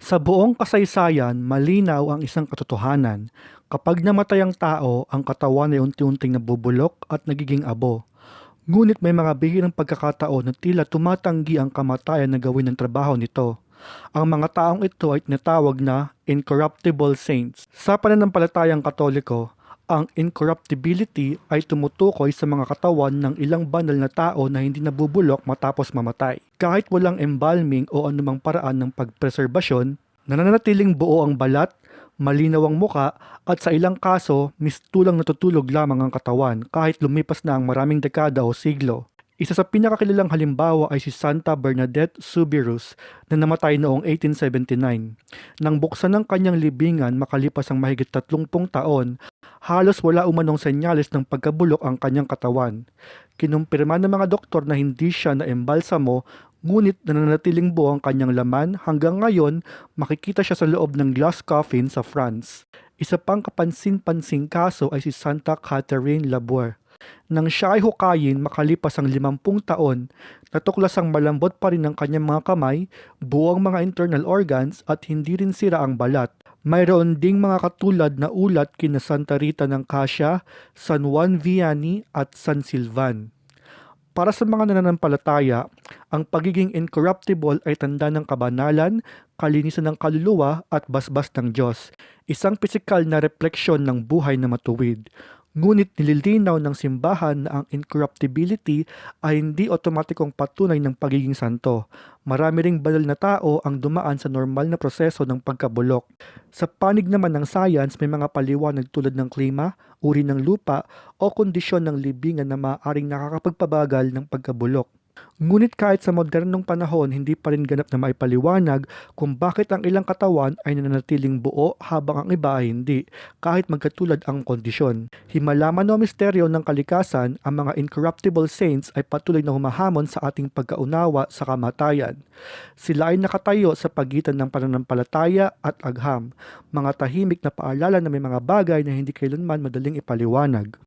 Sa buong kasaysayan, malinaw ang isang katotohanan. Kapag namatay ang tao, ang katawan ay unti-unting nabubulok at nagiging abo. Ngunit may mga bihirang pagkakataon na tila tumatanggi ang kamatayan na gawin ng trabaho nito. Ang mga taong ito ay tinatawag na incorruptible saints. Sa pananampalatayang Katoliko, ang incorruptibility ay tumutukoy sa mga katawan ng ilang banal na tao na hindi nabubulok matapos mamatay. Kahit walang embalming o anumang paraan ng pagpreserbasyon, nananatiling buo ang balat, malinaw ang muka at sa ilang kaso, mistulang natutulog lamang ang katawan kahit lumipas na ang maraming dekada o siglo. Isa sa pinakakilalang halimbawa ay si Santa Bernadette Soubirous na namatay noong 1879. Nang buksan ng kanyang libingan makalipas ang mahigit 30 taon, halos wala umanong senyales ng pagkabulok ang kanyang katawan. Kinumpirma ng mga doktor na hindi siya naembalsamo, ngunit nananatiling buo ang kanyang laman hanggang ngayon makikita siya sa loob ng glass coffin sa France. Isa pang kapansin-pansing kaso ay si Santa Catherine Laboure. Nang siya ay hukayin makalipas ang 50 taon, natuklasang malambot pa rin ang kanyang mga kamay, buo ang mga internal organs at hindi rin sira ang balat. Mayroon ding mga katulad na ulat kina Santa Rita ng Cassia, San Juan Vianney at San Silvan. Para sa mga nananampalataya, ang pagiging incorruptible ay tanda ng kabanalan, kalinisan ng kaluluwa at basbas ng Diyos, isang pisikal na refleksyon ng buhay na matuwid. Ngunit nililinaw ng simbahan na ang incorruptibility ay hindi otomatikong patunay ng pagiging santo. Marami ring banal na tao ang dumaan sa normal na proseso ng pagkabulok. Sa panig naman ng science, may mga paliwanag tulad ng klima, uri ng lupa o kondisyon ng libingan na maaaring nakakapagpabagal ng pagkabulok. Ngunit kahit sa modernong panahon, hindi pa rin ganap na maipaliwanag kung bakit ang ilang katawan ay nananatiling buo habang ang iba ay hindi, kahit magkatulad ang kondisyon. Himalaman o misteryo ng kalikasan, ang mga incorruptible saints ay patuloy na humahamon sa ating pagkaunawa sa kamatayan. Sila ay nakatayo sa pagitan ng pananampalataya at agham, mga tahimik na paalala na may mga bagay na hindi kailanman madaling ipaliwanag.